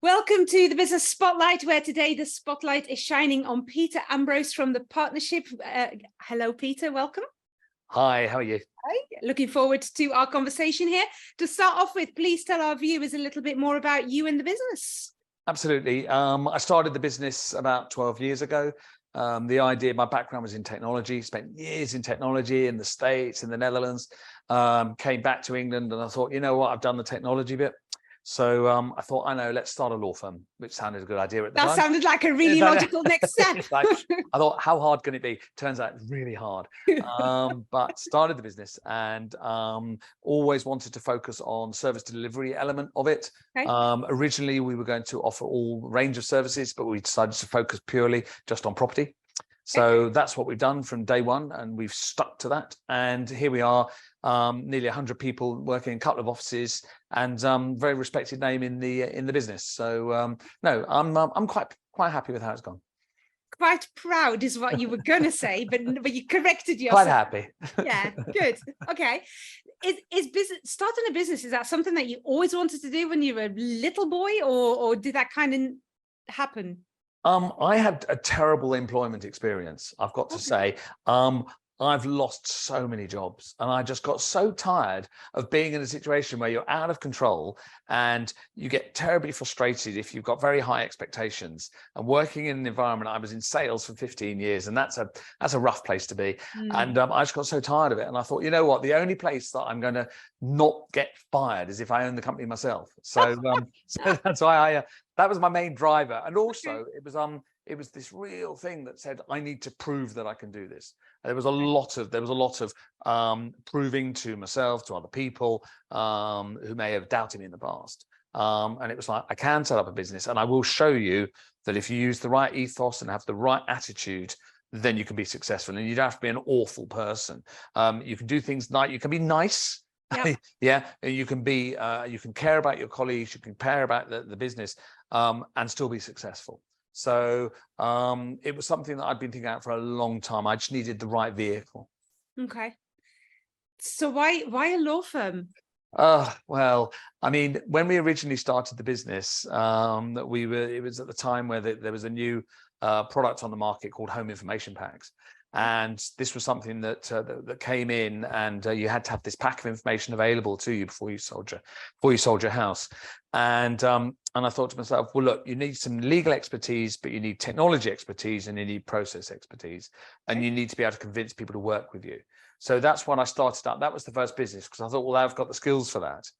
Welcome to the Business Spotlight, where today the spotlight is shining on Peter Ambrose from the partnership. Hello, Peter. Welcome. Hi, how are you? Hi. Looking forward to our conversation here. To start off with, please tell our viewers a little bit more about you and the business. Absolutely. I started the business about 12 years ago. My background was in technology, spent years in technology in the States, in the Netherlands, came back to England, and I thought, you know what, I've done the technology bit. So I thought, I know, let's start a law firm, which sounded a good idea at the time. That sounded like a really logical next step. I thought, how hard can it be? Turns out it's really hard. But started the business and always wanted to focus on service delivery element of it. Okay. Originally, we were going to offer all range of services, but we decided to focus purely just on property. So that's what we've done from day one, and we've stuck to that. And here we are, nearly 100 people working in a couple of offices, and very respected name in the business. So no, I'm quite happy with how it's gone. Quite proud is what you were going to say, but you corrected yourself. Quite happy. Yeah, good. Okay. Starting a business, is that something that you always wanted to do when you were a little boy, or did that kind of happen? I had a terrible employment experience, I've got to say. I've lost so many jobs, and I just got so tired of being in a situation where you're out of control and you get terribly frustrated if you've got very high expectations. And working in an environment, I was in sales for 15 years, and that's a rough place to be. And I just got so tired of it. And I thought, you know what, the only place that I'm going to not get fired is if I own the company myself. So, so that's why that was my main driver. And also it was this real thing that said, I need to prove that I can do this. There was a lot of proving to myself, to other people who may have doubted me in the past. And it was like, I can set up a business, and I will show you that if you use the right ethos and have the right attitude, then you can be successful. And you don't have to be an awful person. You can do things like, you can be nice. Yep. Yeah, you can care about your colleagues, you can care about the business, and still be successful. So it was something that I'd been thinking about for a long time. I just needed the right vehicle. Okay. So why a law firm? Well, I mean, when we originally started the business, it was at the time where there was a new product on the market called home information packs. And this was something that came in, and you had to have this pack of information available to you before you sold your house. And I thought to myself, well, look, you need some legal expertise, but you need technology expertise, and you need process expertise, and you need to be able to convince people to work with you. So that's when I started up. That was the first business, because I thought, well, I've got the skills for that.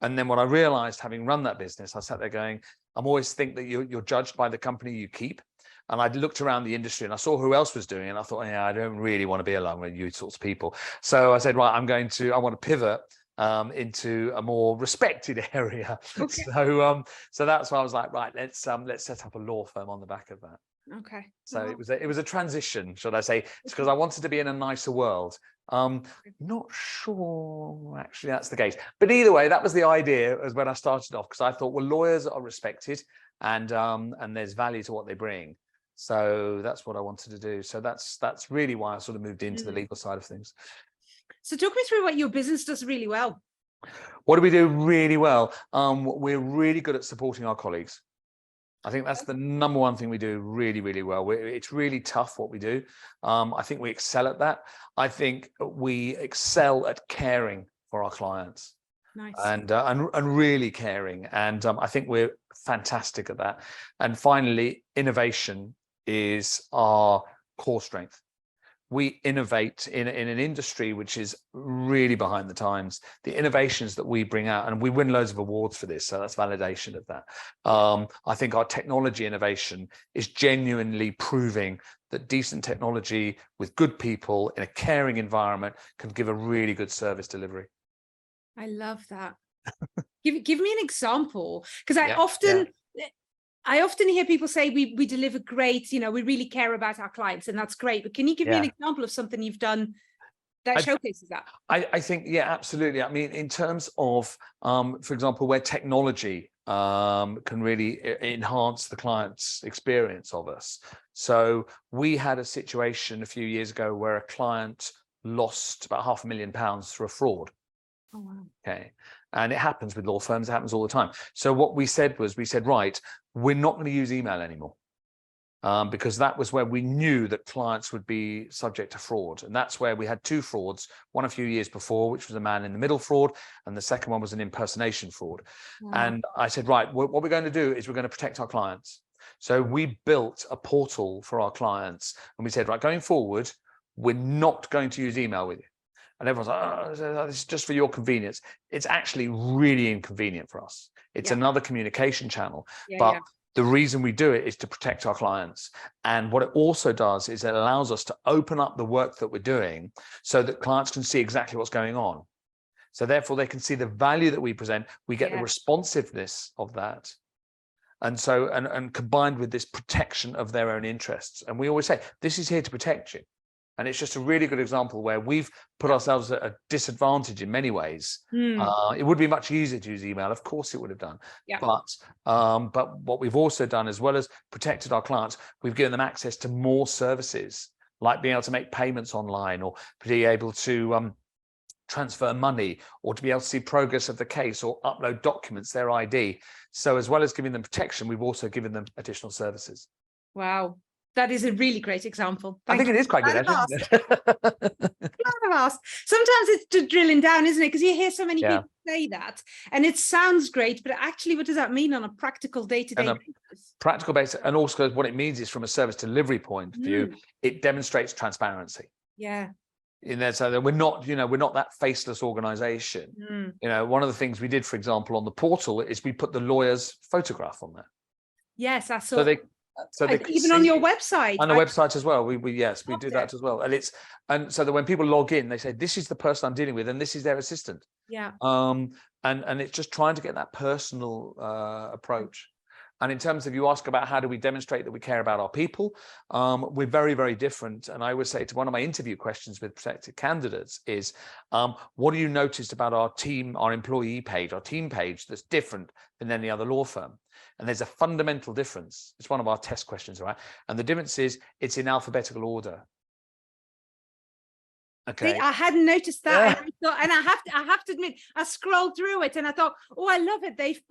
And then what I realized, having run that business, I sat there going, I'm always think that you're judged by the company you keep. And I looked around the industry and I saw who else was doing it. And I thought, yeah, I don't really want to be alone with you sorts of people. So I said, right, I want to pivot into a more respected area. Okay. So that's why I was like, right, let's set up a law firm on the back of that. Okay. So it was a transition, should I say? It's because I wanted to be in a nicer world. Not sure actually that's the case, but either way, that was the idea as when I started off, because I thought, well, lawyers are respected, and there's value to what they bring. So that's what I wanted to do. So that's really why I sort of moved into the legal side of things. So talk me through what your business does really well. What do we do really well? We're really good at supporting our colleagues. I think that's the number one thing we do really, really well. It's really tough what we do. I think we excel at that. I think we excel at caring for our clients. Nice. And really caring. And I think we're fantastic at that. And finally, innovation is our core strength. We innovate in an industry which is really behind the times. The innovations that we bring out, and we win loads of awards for this, so that's validation of that. I think our technology innovation is genuinely proving that decent technology with good people in a caring environment can give a really good service delivery. I love that. Give me an example, because I often hear people say we deliver great, we really care about our clients, and that's great. But can you give me an example of something you've done that showcases that? I think, yeah, absolutely. I mean, in terms of, for example, where technology can really enhance the client's experience of us. So we had a situation a few years ago where a client lost about £500,000 through a fraud. Oh, wow. Okay. And it happens with law firms, it happens all the time. So what we said was, right, we're not going to use email anymore. Because that was where we knew that clients would be subject to fraud. And that's where we had 2 frauds, one a few years before, which was a man-in-the-middle fraud, and the second one was an impersonation fraud. And I said, right, what we're going to do is we're going to protect our clients. So we built a portal for our clients, and we said, right, going forward, we're not going to use email with you. And everyone's like, oh, this is just for your convenience. It's actually really inconvenient for us. It's another communication channel. The reason we do it is to protect our clients. And what it also does is it allows us to open up the work that we're doing so that clients can see exactly what's going on. So therefore they can see the value that we present. We get the responsiveness of that. And so, and combined with this protection of their own interests. And we always say, this is here to protect you. And it's just a really good example where we've put ourselves at a disadvantage in many ways. It would be much easier to use email. Of course it would have done. But what we've also done, as well as protected our clients, we've given them access to more services, like being able to make payments online, or be able to transfer money, or to be able to see progress of the case, or upload documents, their ID. So as well as giving them protection, we've also given them additional services. Wow. That is a really great example. I think it is quite good, actually, isn't it? Sometimes it's just drilling down, isn't it? Because you hear so many people say that, and it sounds great, but actually, what does that mean on a practical day-to-day basis? Practical basis, and also what it means is, from a service delivery point of view, it demonstrates transparency. In there, so that we're not that faceless organization. One of the things we did, for example, on the portal is we put the lawyer's photograph on there. Yes, I saw. So they even on your website. On the website as well. We do that as well. And so that when people log in, they say, this is the person I'm dealing with, and this is their assistant. And it's just trying to get that personal approach. And in terms of, you ask about how do we demonstrate that we care about our people, we're very, very different. And I would say, to one of my interview questions with prospective candidates is, what do you notice about our team, our employee page, our team page that's different than any other law firm? And there's a fundamental difference. It's one of our test questions, right? And the difference is it's in alphabetical order. Okay. See, I hadn't noticed that. And I have to admit, I scrolled through it and I thought, oh, I love it. They've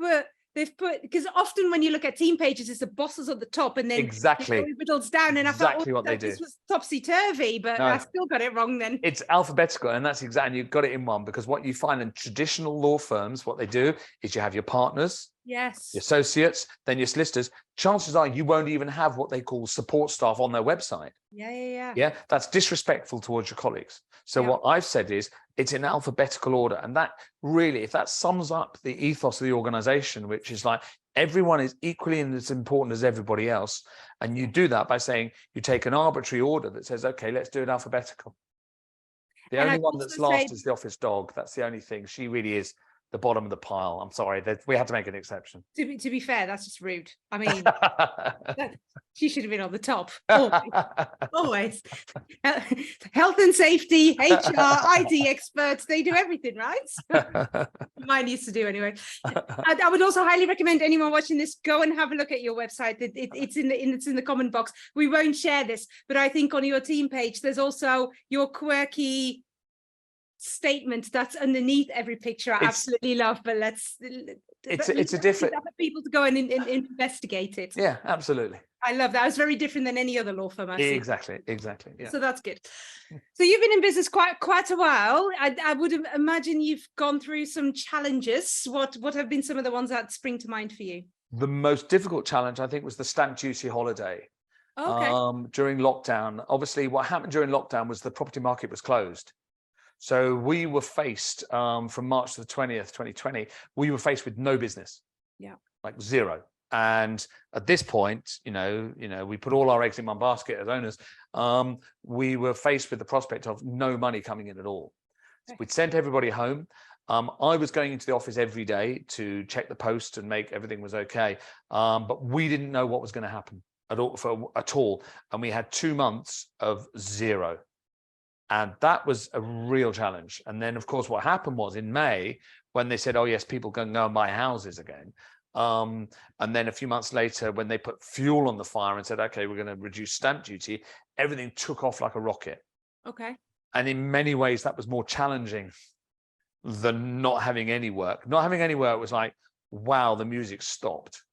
put, because often when you look at team pages, it's the bosses at the top, and then it whittles down. And I thought, what they do. This was topsy-turvy, but I still got it wrong then. It's alphabetical, and that's exactly, you've got it in one, because what you find in traditional law firms, what they do is you have your partners, your associates, then your solicitors. Chances are you won't even have what they call support staff on their website. Yeah, that's disrespectful towards your colleagues. So what I've said is, it's in alphabetical order. And that really, if that sums up the ethos of the organization, which is like, everyone is equally and as important as everybody else. And you do that by saying, you take an arbitrary order that says, okay, let's do it alphabetical. The only one that's last is the office dog. That's the only thing. She really is the bottom of the pile. I'm sorry, we had to make an exception. To be fair, that's just rude. I mean, she should have been on the top. Always. Health and safety, HR, IT experts, they do everything, right? Mine used to do anyway. I would also highly recommend anyone watching this, go and have a look at your website. It's in the comment box. We won't share this, but I think on your team page, there's also your quirky statement that's underneath every picture. I absolutely love, but it's a different people to go and investigate it. Yeah, absolutely. I love that. It's very different than any other law firm I've seen. Exactly. Yeah. So that's good. So you've been in business quite a while. I would imagine you've gone through some challenges. What have been some of the ones that spring to mind for you? The most difficult challenge, I think, was the stamp duty holiday. During lockdown. Obviously, what happened during lockdown was the property market was closed. So we were faced, from March the 20th, 2020, we were faced with no business. Like zero. And at this point, we put all our eggs in one basket as owners. We were faced with the prospect of no money coming in at all. So we'd sent everybody home. I was going into the office every day to check the post and make everything was okay. But we didn't know what was going to happen at all. And we had 2 months of zero. And that was a real challenge. And then, of course, what happened was in May, when they said, oh, yes, people can go and buy houses again. And then a few months later, when they put fuel on the fire and said, OK, we're going to reduce stamp duty, everything took off like a rocket. Okay. And in many ways, that was more challenging than not having any work. Not having any work was like, wow, the music stopped.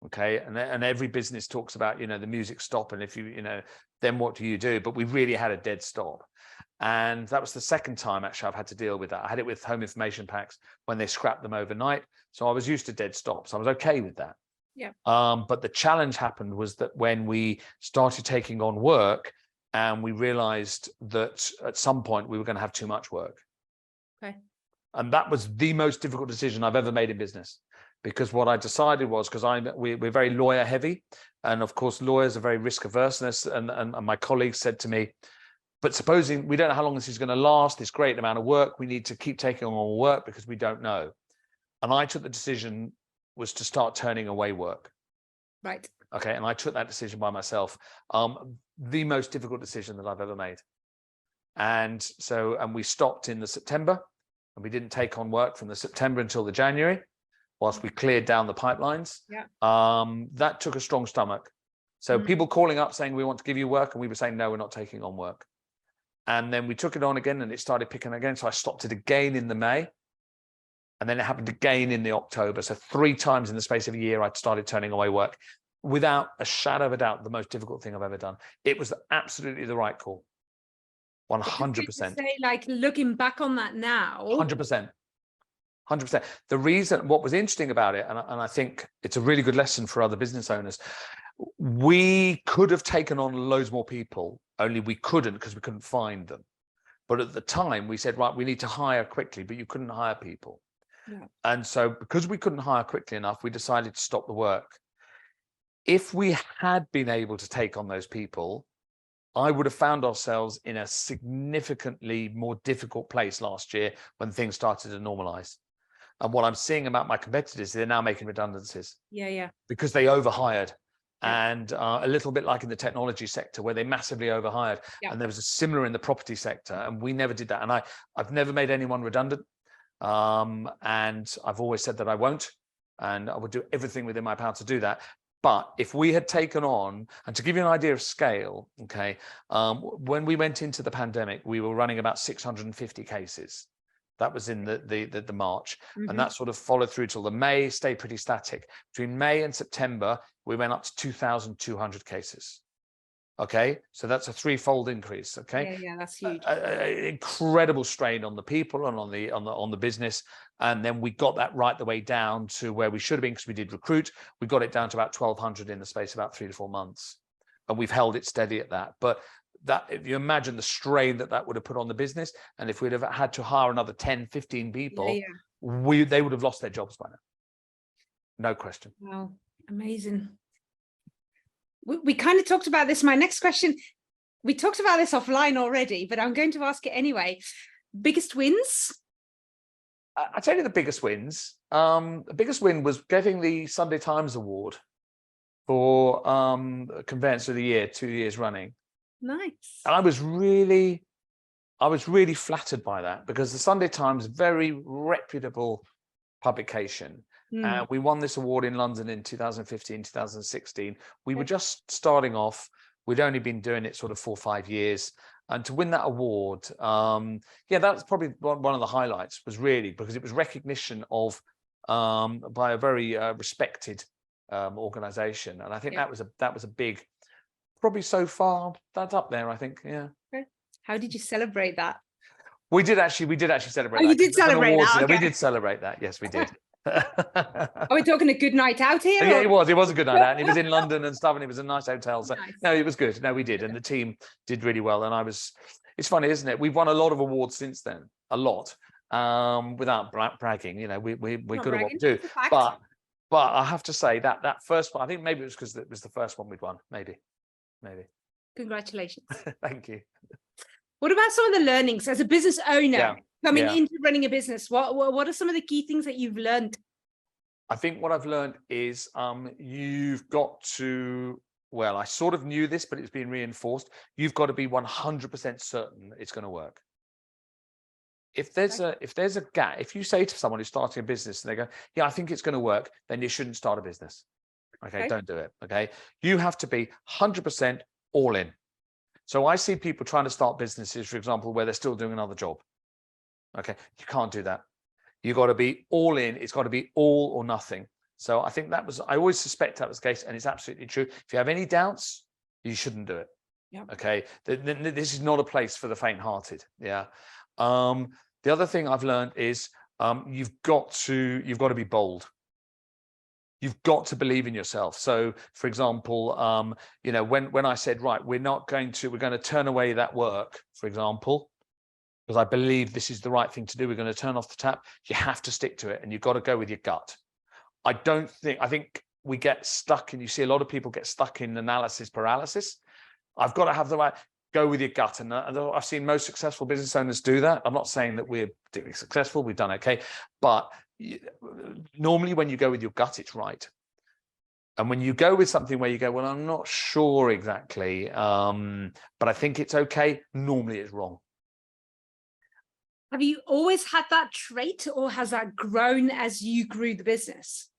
Okay. And every business talks about, you know, the music stop. And if you know, then what do you do? But we really had a dead stop. And that was the second time actually I've had to deal with that. I had it with home information packs when they scrapped them overnight. So I was used to dead stops. I was okay with that. Yeah. But the challenge happened was that when we started taking on work and we realized that at some point we were going to have too much work. Okay. And that was the most difficult decision I've ever made in business. Because what I decided was, because we're very lawyer heavy, and of course lawyers are very risk averse, and my colleagues said to me, but supposing we don't know how long this is going to last, this great amount of work, we need to keep taking on more work because we don't know. And I took the decision was to start turning away work. Right. Okay, and I took that decision by myself. The most difficult decision that I've ever made. And so, and we stopped in the September, and we didn't take on work from the September until the January, whilst we cleared down the pipelines. Yeah. That took a strong stomach. So people calling up saying, we want to give you work. And we were saying, no, we're not taking on work. And then we took it on again and it started picking again. So I stopped it again in the May. And then it happened again in the October. So 3 times in the space of a year, I'd started turning away work without a shadow of a doubt, the most difficult thing I've ever done. It was absolutely the right call. 100%. Say, like, looking back on that now. 100%. 100%. The reason, what was interesting about it, and I think it's a really good lesson for other business owners, we could have taken on loads more people, only we couldn't because we couldn't find them. But at the time we said, right, we need to hire quickly, but you couldn't hire people. Yeah. And so because we couldn't hire quickly enough, we decided to stop the work. If we had been able to take on those people, I would have found ourselves in a significantly more difficult place last year when things started to normalize. And what I'm seeing about my competitors, they're now making redundancies. Yeah. Because they overhired. Yeah. And a little bit like in the technology sector where they massively overhired. Yeah. And there was a similar in the property sector, and we never did that. And I've never made anyone redundant. And I've always said that I won't, and I would do everything within my power to do that. But if we had taken on, and to give you an idea of scale, okay, when we went into the pandemic, we were running about 650 cases. That was in the March, and that sort of followed through till the May, stayed pretty static. Between May and September, we went up to 2,200 cases. Okay, so that's a 3-fold increase. Okay, yeah, that's huge. Incredible strain on the people and on the business, and then we got that right the way down to where we should have been because we did recruit. We got it down to about 1,200 in the space of about 3 to 4 months, and we've held it steady at that. But that, if you imagine the strain that would have put on the business, and if we'd have had to hire another 10, 15 people, they would have lost their jobs by now. No question. Wow, amazing. We kind of talked about this. My next question, we talked about this offline already, but I'm going to ask it anyway. Biggest wins? I'll tell you the biggest wins. The biggest win was getting the Sunday Times Award for Conveyancer of the Year, 2 years running. Nice. And I was really flattered by that, because the Sunday Times, very reputable publication. We won this award in London in 2015, 2016. We were just starting off. We'd only been doing it sort of 4 or 5 years. And to win that award, that's probably one of the highlights, was really because it was recognition of by a very respected organization. And I think that was a big, probably so far, that's up there, I think. Yeah. Okay. How did you celebrate that? We did actually celebrate that. You did celebrate that? Okay. We did celebrate that. Yes, we did. Are we talking a good night out here? Yeah, it was a good night out, and it was in London and stuff, and it was a nice hotel. So nice. No, it was good. No, we did, and the team did really well. And it's funny, isn't it? We've won a lot of awards since then, a lot, without bragging. You know, we're good at what we do. But I have to say that first one, I think maybe it was because it was the first one we'd won. Maybe. Congratulations. Thank you. What about some of the learnings as a business owner? Coming into running a business, what are some of the key things that you've learned? I think what I've learned is you've got to, well, I sort of knew this, but it's been reinforced. You've got to be 100% certain it's going to work. If there's a gap, if you say to someone who's starting a business and they go, yeah, I think it's going to work, then you shouldn't start a business. Okay, don't do it. Okay, you have to be 100% all in. So I see people trying to start businesses, for example, where they're still doing another job. Okay, you can't do that. You got to be all in. It's got to be all or nothing. So I think I always suspect that was the case, and it's absolutely true. If you have any doubts, you shouldn't do it. Yeah. Okay. This is not a place for the faint-hearted. Yeah. The other thing I've learned is you've got to be bold. You've got to believe in yourself. So, for example, you know, when I said, right, we're going to turn away that work, for example, because I believe this is the right thing to do. We're going to turn off the tap. You have to stick to it, and you've got to go with your gut. I think we get stuck, and you see a lot of people get stuck in analysis paralysis. I've got to have the right, go with your gut. And I've seen most successful business owners do that. I'm not saying that we're particularly successful. We've done okay. But normally when you go with your gut, it's right. And when you go with something where you go, well, I'm not sure exactly, but I think it's okay, normally it's wrong. Have you always had that trait, or has that grown as you grew the business?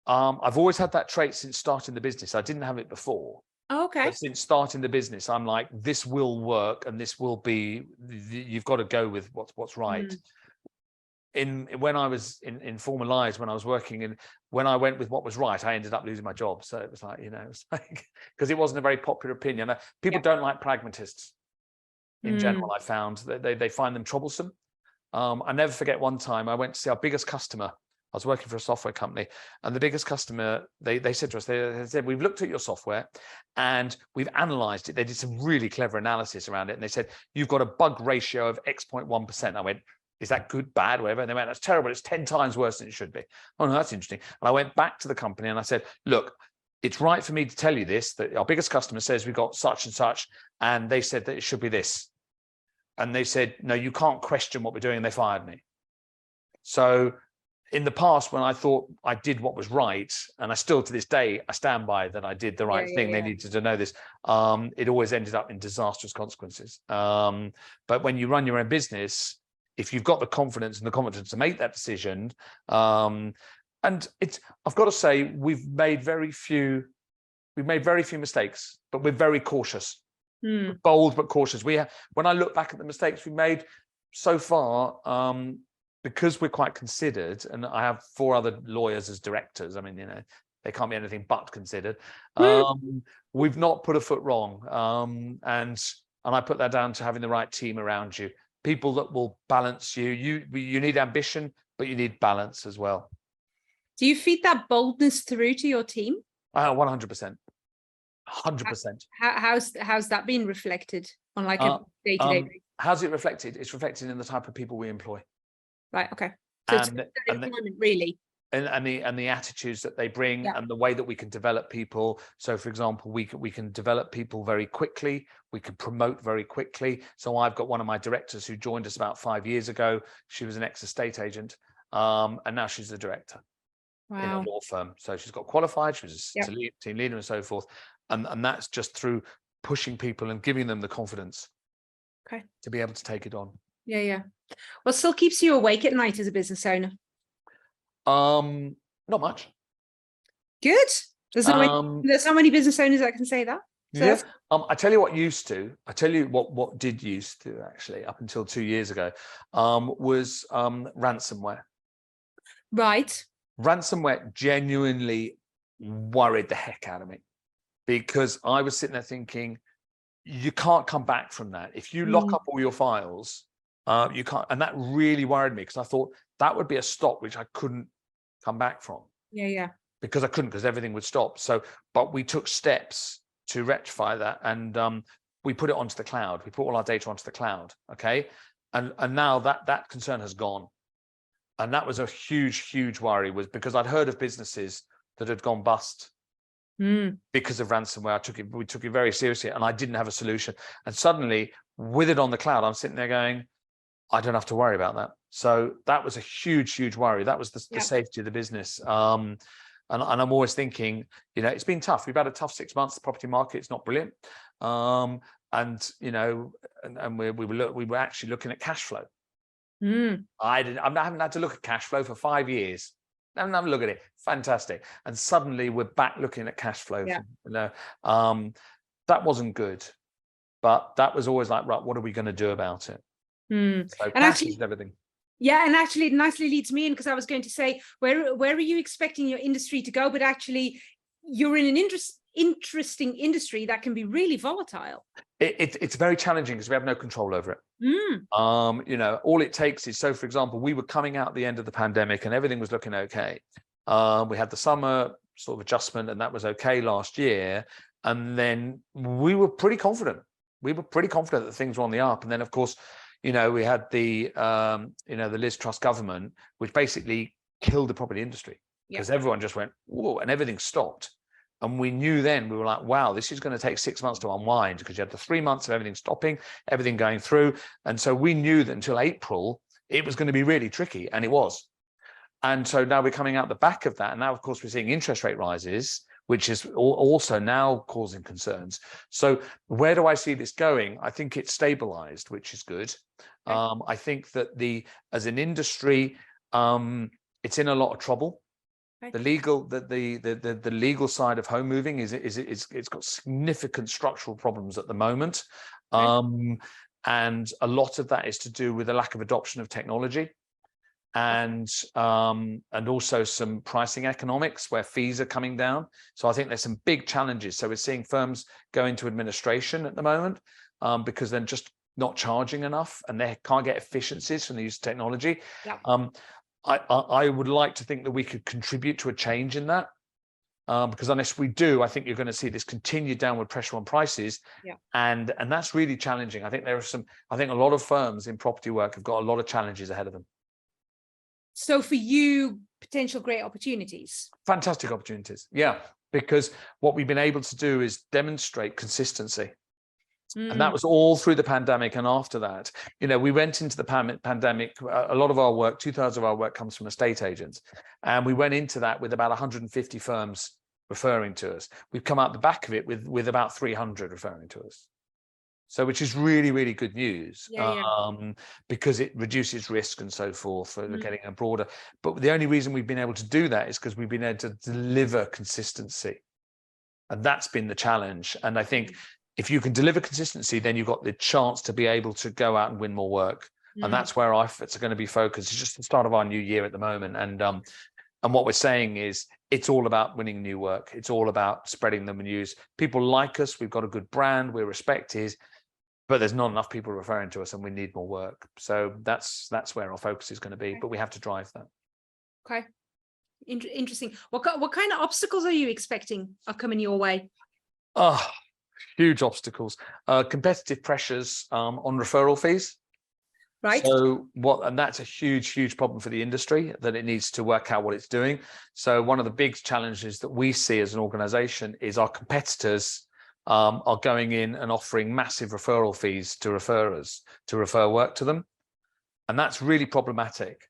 I've always had that trait since starting the business. I didn't have it before. Oh, okay. But since starting the business, I'm like, this will work, and this will be, you've got to go with what's right. When I was in former lives, when I was working, and when I went with what was right, I ended up losing my job. So it was like, you know, it's like, because it wasn't a very popular opinion. People don't like pragmatists in general. I found that they find them troublesome. I never forget one time I went to see our biggest customer. I was working for a software company, and the biggest customer, they said to us, they said, we've looked at your software and we've analyzed it. They did some really clever analysis around it. And they said, you've got a bug ratio of X.1%. I went, is that good, bad, whatever? And they went, that's terrible. It's 10 times worse than it should be. Oh, no, that's interesting. And I went back to the company and I said, look, it's right for me to tell you this, that our biggest customer says we've got such and such, and they said that it should be this. And they said, no, you can't question what we're doing. And they fired me. So in the past, when I thought I did what was right, and I still to this day, I stand by that I did the right thing. They needed to know this. It always ended up in disastrous consequences. But when you run your own business, if you've got the confidence and the competence to make that decision, and I've got to say, we've made very few mistakes, but we're very cautious. Bold but cautious. When I look back at the mistakes we made so far, because we're quite considered, and I have 4 other lawyers as directors. I mean, you know, they can't be anything but considered. We've not put a foot wrong, and I put that down to having the right team around you, people that will balance you. You need ambition, but you need balance as well. Do you feed that boldness through to your team? 100%. 100%. How's that been reflected on like a day-to-day basis? How's it reflected? It's reflected in the type of people we employ. Right. Okay. So it's employment, really. And the attitudes that they bring, and the way that we can develop people. So, for example, we can develop people very quickly. We can promote very quickly. So I've got one of my directors who joined us about 5 years ago. She was an ex-estate agent, and now she's the director in a law firm. So she's got qualified. She was a team leader and so forth. And that's just through pushing people and giving them the confidence to be able to take it on. Yeah. What still keeps you awake at night as a business owner? Not much. Good. There's not many business owners that can say that. So I tell you what used to. I tell you what did used to, actually, up until 2 years ago, was ransomware. Right. Ransomware genuinely worried the heck out of me, because I was sitting there thinking, you can't come back from that. If you lock up all your files, you can't. And that really worried me, because I thought that would be a stop which I couldn't come back from. Because I couldn't, because everything would stop. So, but we took steps to rectify that, and we put it onto the cloud. We put all our data onto the cloud. Okay. And now that concern has gone. And that was a huge worry, was because I'd heard of businesses that had gone bust because of ransomware. We took it very seriously, and I didn't have a solution. And suddenly, with it on the cloud, I'm sitting there going, I don't have to worry about that. So that was a huge worry. That was the safety of the business. And I'm always thinking, you know, it's been tough. We've had a tough 6 months. The property market's not brilliant. And you know, and we were actually looking at cash flow. I haven't had to look at cash flow for 5 years. I haven't had a look at it. Fantastic. And suddenly we're back looking at cash flow. You know, that wasn't good, but that was always like, right, what are we going to do about it? So cash is everything. Yeah, and actually it nicely leads me in, because I was going to say, where are you expecting your industry to go? But actually, you're in an interesting industry that can be really volatile. It's very challenging because we have no control over it. All it takes is, so for example, we were coming out at the end of the pandemic and everything was looking okay. We had the summer sort of adjustment and that was okay last year. And then we were pretty confident. That things were on the up. And then, of course, we had the Liz Truss government, which basically killed the property industry because everyone just went, whoa, and everything stopped. And we knew then, we were like, wow, this is going to take 6 months to unwind, because you had the 3 months of everything stopping, everything going through. And so we knew that until April, it was going to be really tricky, and it was. And so now we're coming out the back of that. And now, of course, we're seeing interest rate rises, which is also now causing concerns. So where do I see this going? I think it's stabilized, which is good. I think that as an industry, it's in a lot of trouble. The legal side of home moving it's got significant structural problems at the moment, and a lot of that is to do with the lack of adoption of technology, and also some pricing economics where fees are coming down. So I think there's some big challenges. So we're seeing firms go into administration at the moment because they're just not charging enough and they can't get efficiencies from the use of technology. I would like to think that we could contribute to a change in that, because unless we do, I think you're going to see this continued downward pressure on prices, and that's really challenging. I think a lot of firms in property work have got a lot of challenges ahead of them. So for you, potential great opportunities. Fantastic opportunities, because what we've been able to do is demonstrate consistency. And that was all through the pandemic. And after that, we went into the pandemic. A lot of our work, 2/3 of our work comes from estate agents. And we went into that with about 150 firms referring to us. We've come out the back of it with about 300 referring to us. So, which is really, really good news, because it reduces risk and so forth for getting a broader. But the only reason we've been able to do that is because we've been able to deliver consistency. And that's been the challenge. And I think if you can deliver consistency, then you've got the chance to be able to go out and win more work. And that's where our efforts are going to be focused. It's just the start of our new year at the moment. And what we're saying is it's all about winning new work. It's all about spreading the news. People like us. We've got a good brand. We're respected. But there's not enough people referring to us and we need more work. So that's where our focus is going to be. But we have to drive that. Okay. Interesting. What kind of obstacles are you expecting are coming your way? Huge obstacles, competitive pressures on referral fees. Right. So and that's a huge problem for the industry, that it needs to work out what it's doing. So one of the big challenges that we see as an organization is our competitors are going in and offering massive referral fees to referrers to refer work to them. And that's really problematic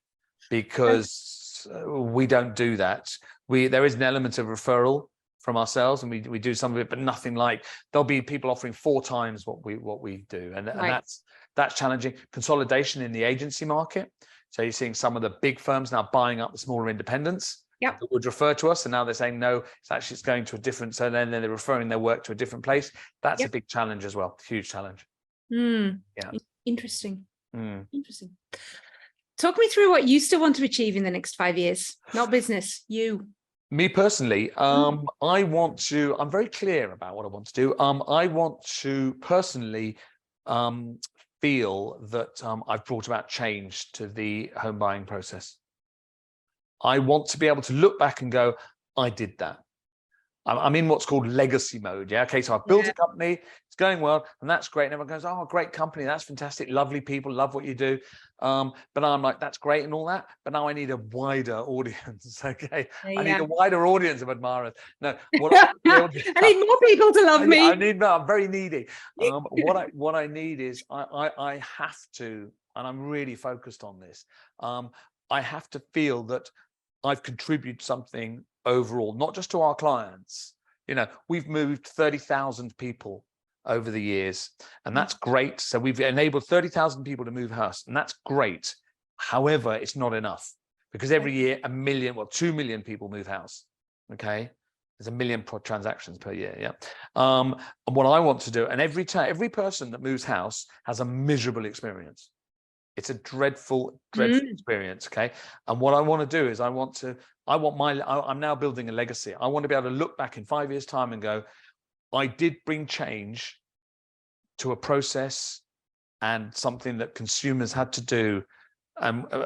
because we don't do that. There is an element of referral from ourselves, and we do some of it, but nothing like, there'll be people offering 4 times what we do, and that's challenging. Consolidation in the agency market. So you're seeing some of the big firms now buying up the smaller independents that would refer to us, and now they're saying no, it's going to a different. So then they're referring their work to a different place. That's a big challenge as well. Huge challenge. Interesting. Interesting. Talk me through what you still want to achieve in the next 5 years. Not business, you. Me personally, I'm very clear about what I want to do. I want to personally feel that I've brought about change to the home buying process. I want to be able to look back and go, I did that. I'm in what's called legacy mode. Okay, so I've built a company, it's going well, and that's great. And everyone goes, oh, great company, that's fantastic, lovely people, love what you do. But I'm like, that's great and all that, but now I need a wider audience. Okay, I need a wider audience of admirers. No, I need more people to love me. I'm very needy. What I need is I have to, and I'm really focused on this. I have to feel that I've contributed something overall, not just to our clients. We've moved 30,000 people over the years, and that's great. So we've enabled 30,000 people to move house, and that's great. However, it's not enough, because every year 2 million people move house. Okay, there's 1 million transactions per year. And what I want to do, and every person that moves house has a miserable experience. It's a dreadful, dreadful experience. Okay. And what I want to do is I'm now building a legacy. I want to be able to look back in 5 years' time and go, I did bring change to a process and something that consumers had to do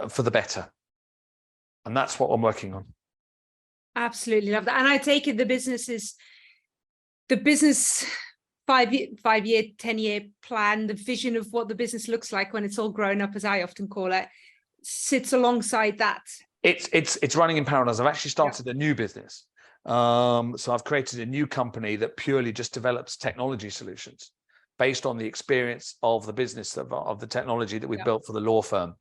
for the better. And that's what I'm working on. Absolutely love that. And I take it the business 5-year, 10-year plan, the vision of what the business looks like when it's all grown up, as I often call it, sits alongside that. It's running in parallel. I've actually started a new business. So I've created a new company that purely just develops technology solutions based on the experience of the business of the technology that we built for the law firm.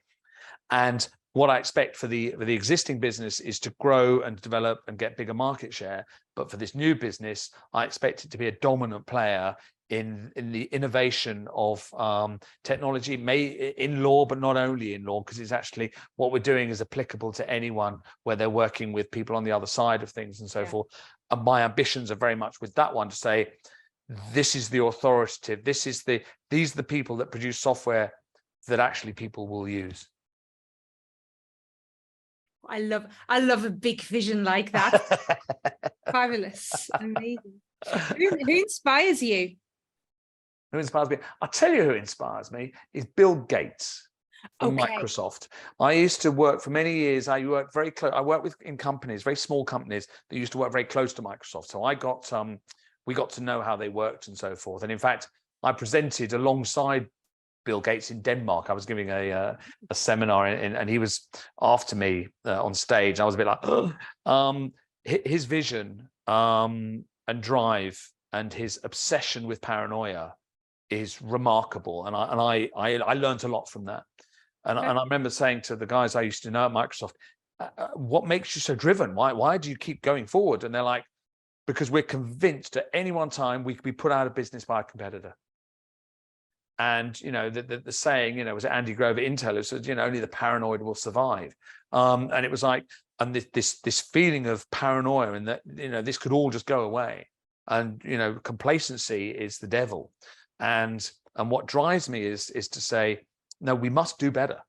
And what I expect for the existing business is to grow and develop and get bigger market share. But for this new business, I expect it to be a dominant player in the innovation of technology, in law, but not only in law, because it's actually what we're doing is applicable to anyone where they're working with people on the other side of things and so forth. And my ambitions are very much with that one to say, this is the authoritative, these are the people that produce software that actually people will use. I love a big vision like that. Fabulous. Amazing. Who inspires you? Who inspires me? I'll tell you who inspires me is Bill Gates from Microsoft. I used to work for many years. I worked very close. I worked in companies, very small companies that used to work very close to Microsoft. So we got to know how they worked and so forth. And in fact, I presented alongside Bill Gates in Denmark. I was giving a seminar and he was after me on stage. I was a bit like, his vision and drive and his obsession with paranoia is remarkable. And I learned a lot from that. And I remember saying to the guys I used to know at Microsoft, what makes you so driven? Why do you keep going forward? And they're like, because we're convinced at any one time we could be put out of business by a competitor. And, you know, the saying, you know, was it Andy Grove at Intel who said, you know, only the paranoid will survive. And it was like, and this feeling of paranoia and that, you know, this could all just go away. And, you know, complacency is the devil. And what drives me is to say, no, we must do better.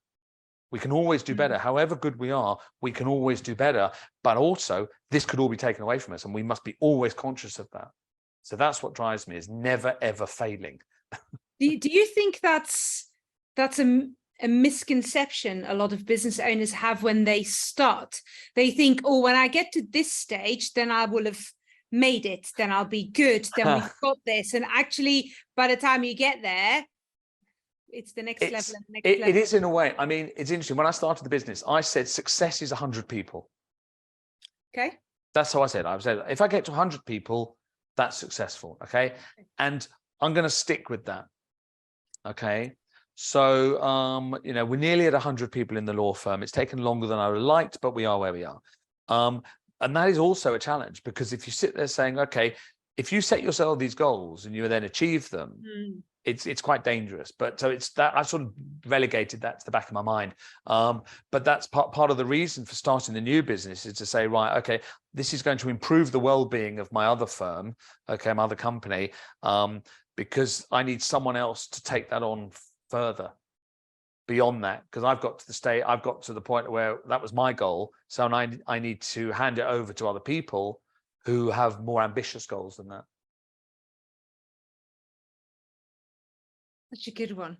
We can always do better. However good we are, we can always do better. But also, this could all be taken away from us. And we must be always conscious of that. So that's what drives me, is never, ever failing. Do you think that's a misconception a lot of business owners have when they start? They think, oh, when I get to this stage, then I will have made it, then I'll be good, then we've got this. And actually, by the time you get there, it's the next level and the next level. It is in a way. I mean, it's interesting. When I started the business, I said success is 100 people. Okay. That's how I said. I said, if I get to 100 people, that's successful. Okay. And I'm going to stick with that. Okay. So, you know, we're nearly at 100 people in the law firm. It's taken longer than I would have liked, but we are where we are. And that is also a challenge, because if you sit there saying, okay, if you set yourself these goals and you then achieve them, it's quite dangerous. But so it's that I've sort of relegated that to the back of my mind. But that's part of the reason for starting the new business, is to say, right, okay, this is going to improve the well-being of my other firm, okay, my other company, because I need someone else to take that on further beyond that, because I've got to the point where that was my goal. So I need to hand it over to other people who have more ambitious goals than that. Such a good one.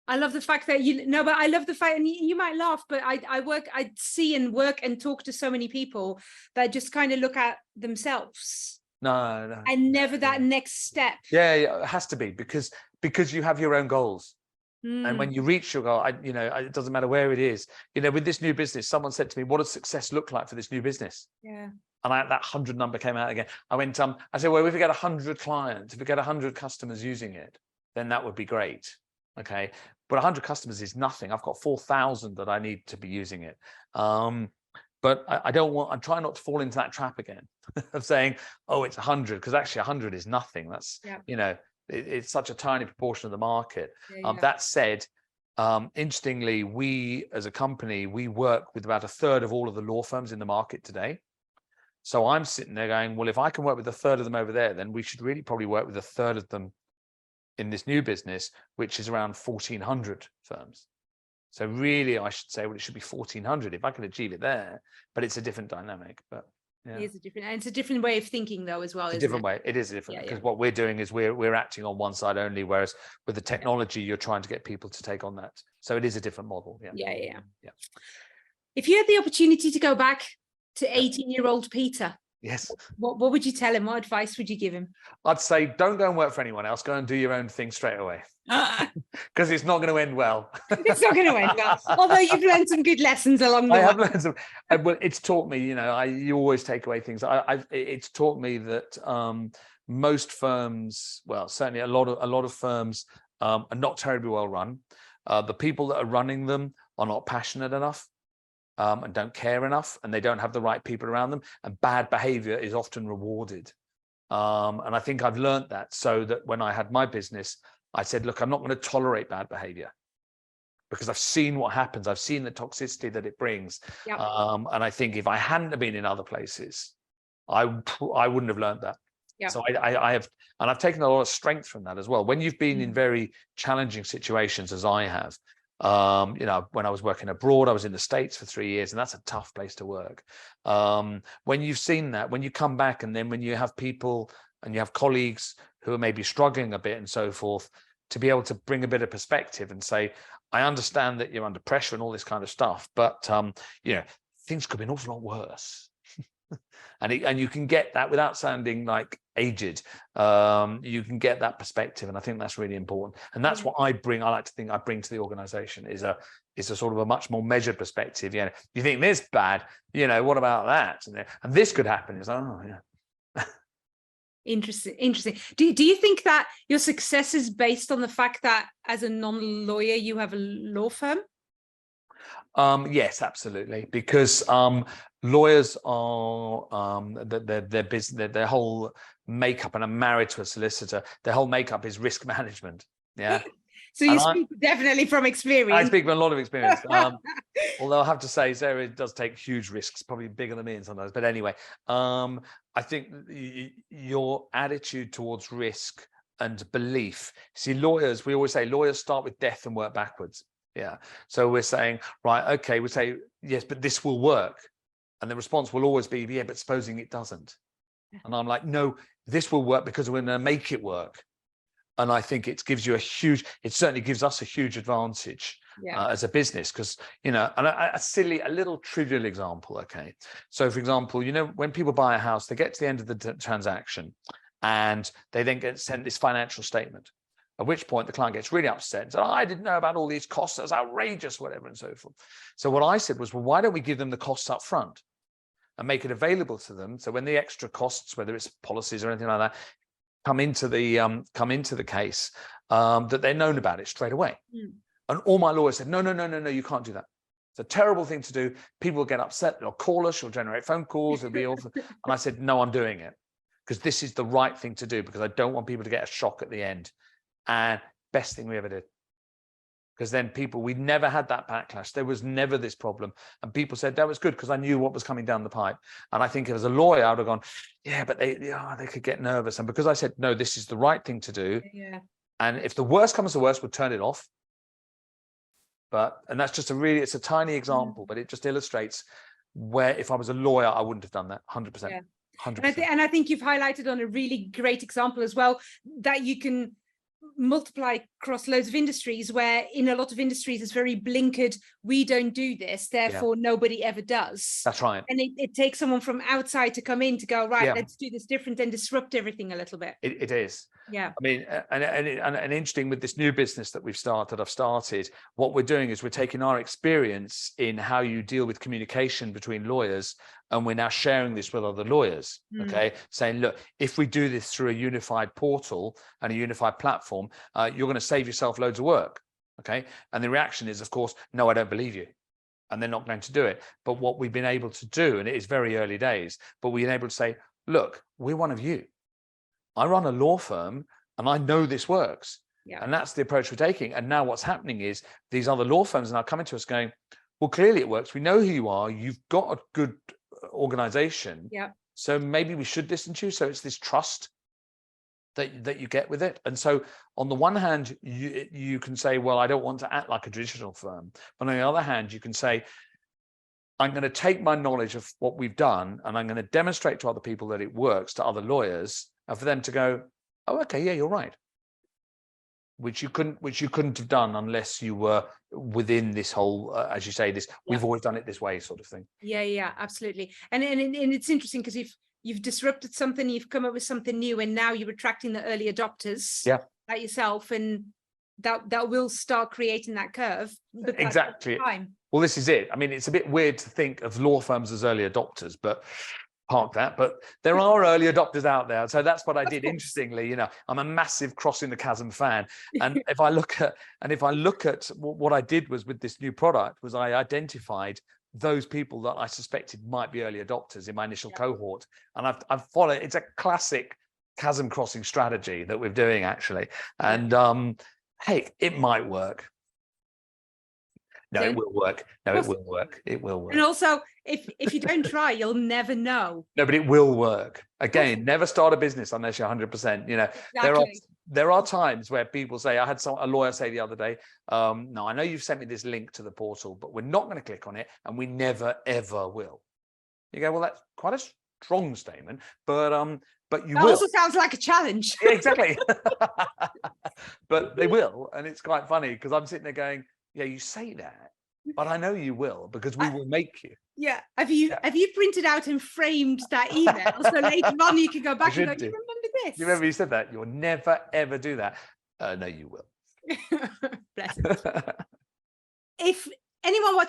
I love the fact that but I love the fact, and you might laugh, but I see and work and talk to so many people that just kind of look at themselves. No. And never that next step. Yeah, it has to be, because you have your own goals. And when you reach your goal, it doesn't matter where it is. You know, with this new business, someone said to me, what does success look like for this new business? Yeah. And that 100 number came out again. I said, well, if we get 100 clients, if we get 100 customers using it, then that would be great. Okay. But 100 customers is nothing. I've got 4,000 that I need to be using it. But I'm trying not to fall into that trap again of saying, oh, it's 100, because actually 100 is nothing. That's, you know, it's such a tiny proportion of the market. That said, interestingly, we as a company, we work with about 1/3 of all of the law firms in the market today. So I'm sitting there going, well, if I can work with 1/3 of them over there, then we should really probably work with 1/3 of them in this new business, which is around 1,400 firms. So really, I should say, well, it should be 1,400 if I can achieve it there, but it's a different dynamic. But yeah. It is it's a different way of thinking though, as well. It's a different way. It is different because what we're doing is we're acting on one side only, whereas with the technology, you're trying to get people to take on that. So it is a different model. Yeah. If you had the opportunity to go back to 18-year-old Peter, yes, what would you tell him? What advice would you give him? I'd say, don't go and work for anyone else. Go and do your own thing straight away, because it's not going to end well. It's not going to end well. Although you've learned some good lessons along the way. I have learned some. Well, it's taught me. You always take away things. It's taught me that most firms, well, certainly a lot of firms are not terribly well run. The people that are running them are not passionate enough. And don't care enough, and they don't have the right people around them, and bad behavior is often rewarded. And I think I've learned that, so that when I had my business, I said, look, I'm not going to tolerate bad behavior, because I've seen what happens. I've seen the toxicity that it brings. And I think if I hadn't have been in other places, I wouldn't have learned that. So I have, and I've taken a lot of strength from that as well. When you've been in very challenging situations, as I have, when I was working abroad, I was in the States for 3 years, and that's a tough place to work. When you've seen that, when you come back, and then when you have people and you have colleagues who are maybe struggling a bit and so forth, to be able to bring a bit of perspective and say, I understand that you're under pressure and all this kind of stuff, but things could be an awful lot worse. And you can get that without sounding like aged. You can get that perspective, and I think that's really important. And that's what I bring. I like to think I bring to the organization is a sort of a much more measured perspective. You think this bad, what about that? And this could happen. It's Interesting. Do you think that your success is based on the fact that as a non-lawyer you have a law firm? Yes, absolutely, because lawyers are their business, their whole makeup, and I'm married to a solicitor. Their whole makeup is risk management. Yeah. So you speak definitely from experience. I speak from a lot of experience. Although I have to say, Sarah does take huge risks, probably bigger than me sometimes. But anyway, I think your attitude towards risk and belief. See, lawyers, we always say lawyers start with death and work backwards. Yeah. So we're saying, right, okay, we say, yes, but this will work. And the response will always be, yeah, but supposing it doesn't. And I'm like, no, this will work because we're going to make it work. And I think it gives you it certainly gives us a huge advantage as a business, because, and a little trivial example. Okay. So for example, when people buy a house, they get to the end of the transaction and they then get sent this financial statement. At which point the client gets really upset and says, I didn't know about all these costs. That's outrageous, whatever, and so forth. So what I said was, well, why don't we give them the costs up front and make it available to them? So when the extra costs, whether it's policies or anything like that, come into the case, that they're known about it straight away. And all my lawyers said, no, you can't do that. It's a terrible thing to do. People will get upset. They'll call us. You'll generate phone calls. It'll be awful. And I said, no, I'm doing it because this is the right thing to do, because I don't want people to get a shock at the end. And best thing we ever did, because then we never had that backlash. There was never this problem. And people said that was good because I knew what was coming down the pipe. And I think as a lawyer, I would have gone, yeah, but they could get nervous. And because I said, no, this is the right thing to do. Yeah. And if the worst comes to worst, we'll turn it off. And that's just it's a tiny example, but it just illustrates where if I was a lawyer, I wouldn't have done that 100%. Yeah. 100%. And I think you've highlighted on a really great example as well, that you can multiply across loads of industries, where in a lot of industries it's very blinkered, we don't do this, therefore nobody ever does. That's right. And it takes someone from outside to come in to go, right, let's do this different and disrupt everything a little bit. It is. Yeah. I mean, and interesting with this new business that I've started, what we're doing is we're taking our experience in how you deal with communication between lawyers, and we're now sharing this with other lawyers, okay? Saying, look, if we do this through a unified portal and a unified platform, you're going to save yourself loads of work, okay? And the reaction is, of course, no, I don't believe you. And they're not going to do it. But what we've been able to do, and it is very early days, but we've been able to say, look, we're one of you. I run a law firm and I know this works. Yeah. And that's the approach we're taking. And now what's happening is these other law firms are now coming to us going, well, clearly it works. We know who you are. You've got a good organization. Yeah. So maybe we should listen to you. So it's this trust. that you get with it. And so on the one hand, you can say, well, I don't want to act like a traditional firm. But on the other hand, you can say, I'm going to take my knowledge of what we've done and I'm going to demonstrate to other people that it works, to other lawyers, and for them to go, oh, okay, yeah, you're right. Which you couldn't have done unless you were within this whole, as you say, this, we've always done it this way sort of thing. Yeah, absolutely. And it's interesting because if you've disrupted something, you've come up with something new, and now you're attracting the early adopters like yourself, and that will start creating that curve. But exactly. Time. Well, this is it. I mean, it's a bit weird to think of law firms as early adopters, but park that. But there are early adopters out there. So that's what I did. Interestingly, you know, I'm a massive Crossing the Chasm fan. And if I look at what I did was with this new product was I identified those people that I suspected might be early adopters in my initial cohort. And I've followed, it's a classic chasm crossing strategy that we're doing actually. And hey, it might work. No, it will work. No, it will work. It will work. And also, if you don't try, you'll never know. No, but it will work. Again, never start a business unless you're 100%. You know, there are times where people say, I had a lawyer say the other day, no, I know you've sent me this link to the portal, but we're not going to click on it, and we never, ever will. You go, well, that's quite a strong statement, but you will. That also sounds like a challenge. Yeah, exactly. But they will, and it's quite funny because I'm sitting there going, yeah, you say that, but I know you will because we will make you. Yeah. Have you printed out and framed that email so later on you can go back and go, do you remember this? You remember you said that? You'll never ever do that. No, you will. Bless it. If anyone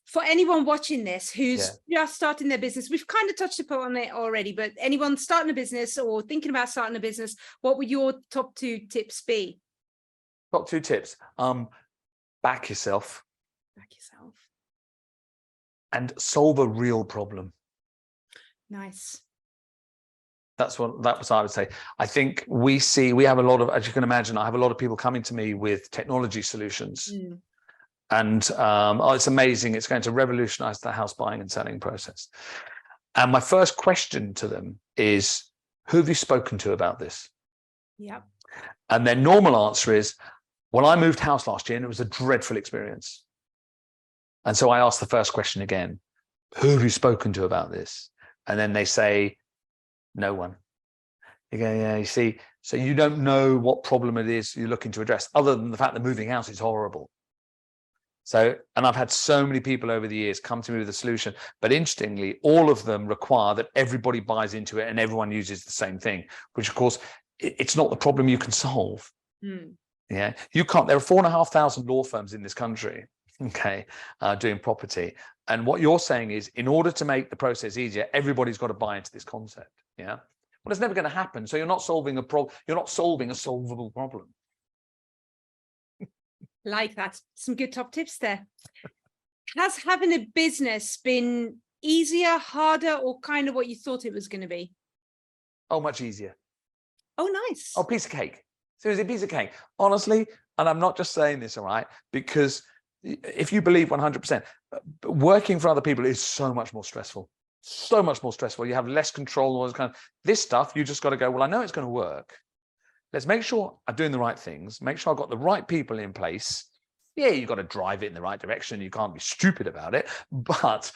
for anyone watching this who's just starting their business, we've kind of touched upon it already, but anyone starting a business or thinking about starting a business, what would your top 2 tips be? Top 2 tips. Back yourself. And solve a real problem. Nice. That's what I would say. I think we have a lot of, as you can imagine, I have a lot of people coming to me with technology solutions. And it's amazing. It's going to revolutionize the house buying and selling process. And my first question to them is, who have you spoken to about this? Yeah. And their normal answer is, well, I moved house last year and it was a dreadful experience. And so I asked the first question again, who have you spoken to about this? And then they say, no one. You go, yeah, you see, so you don't know what problem it is you're looking to address, other than the fact that moving house is horrible. So, and I've had so many people over the years come to me with a solution, but interestingly, all of them require that everybody buys into it and everyone uses the same thing, which of course, it's not the problem you can solve. Yeah, you can't. There are 4,500 law firms in this country, okay, doing property. And what you're saying is, in order to make the process easier, everybody's got to buy into this concept. Yeah, well, it's never going to happen. So you're not solving a problem. You're not solving a solvable problem. Like that. Some good top tips there. Has having a business been easier, harder, or kind of what you thought it was going to be? Oh, much easier. Oh, nice. Oh, piece of cake. Seriously, piece of cake. Honestly, and I'm not just saying this, all right, because if you believe 100%, working for other people is so much more stressful. So much more stressful. You have less control. All this kind of this stuff. You just got to go, well, I know it's going to work. Let's make sure I'm doing the right things. Make sure I've got the right people in place. Yeah, you've got to drive it in the right direction. You can't be stupid about it. But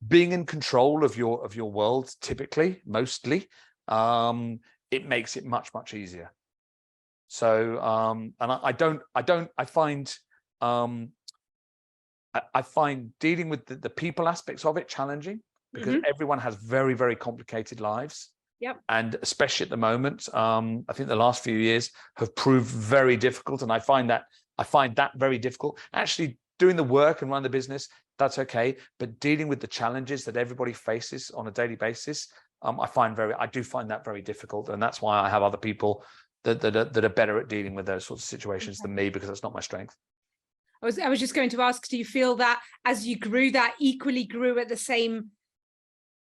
being in control of your world, typically, mostly, it makes it much, much easier. So, and I find dealing with the people aspects of it challenging, because everyone has very, very complicated lives. Yep. And especially at the moment, I think the last few years have proved very difficult. And I find that very difficult. Actually doing the work and run the business, that's okay. But dealing with the challenges that everybody faces on a daily basis, I do find that very difficult. And that's why I have other people that are better at dealing with those sorts of situations than me, because that's not my strength. I was just going to ask, do you feel that as you grew, that equally grew at the same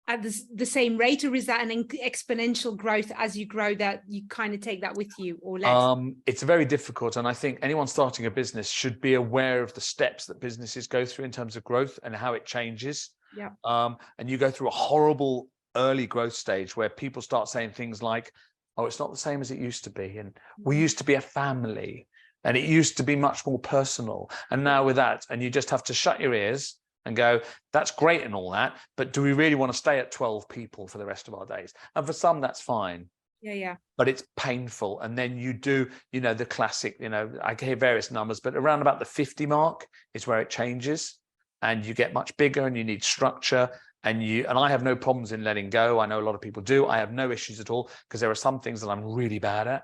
rate, or is that an exponential growth as you grow, that you kind of take that with you, or less? It's very difficult, and I think anyone starting a business should be aware of the steps that businesses go through in terms of growth and how it changes. Yeah. And you go through a horrible early growth stage where people start saying things like, oh, it's not the same as it used to be. And we used to be a family, and it used to be much more personal. And now with that, and you just have to shut your ears and go, that's great and all that, but do we really want to stay at 12 people for the rest of our days? And for some, that's fine. Yeah. But it's painful. And then you do, you know, the classic, you know, I hear various numbers, but around about the 50 mark is where it changes, and you get much bigger and you need structure. And I have no problems in letting go. I know a lot of people do. I have no issues at all, because there are some things that I'm really bad at.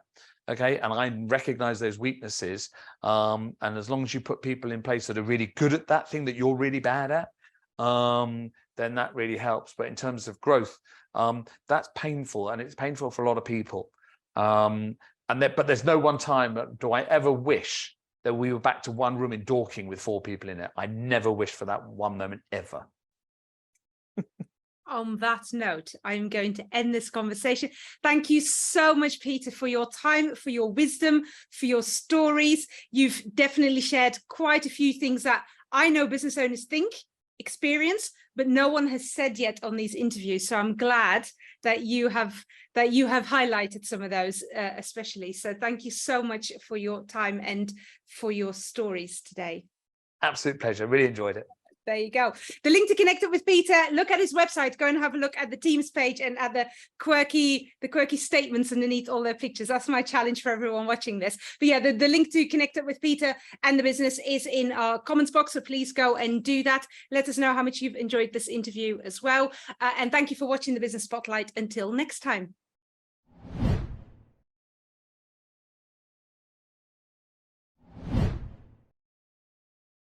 Okay. And I recognize those weaknesses. And as long as you put people in place that are really good at that thing that you're really bad at, then that really helps. But in terms of growth, that's painful, and it's painful for a lot of people. But there's no one time do I ever wish that we were back to one room in Dorking with 4 people in it. I never wish for that one moment ever. On that note, I'm going to end this conversation. Thank you so much, Peter, for your time, for your wisdom, for your stories. You've definitely shared quite a few things that I know business owners think, experience, but no one has said yet on these interviews. So I'm glad that you have highlighted some of those, especially. So thank you so much for your time and for your stories today. Absolute pleasure. Really enjoyed it. There you go. The link to connect up with Peter, look at his website, go and have a look at the Teams page and at the quirky statements underneath all their pictures. That's my challenge for everyone watching this. But yeah, the link to connect up with Peter and the business is in our comments box. So please go and do that. Let us know how much you've enjoyed this interview as well. And thank you for watching the Business Spotlight. Until next time.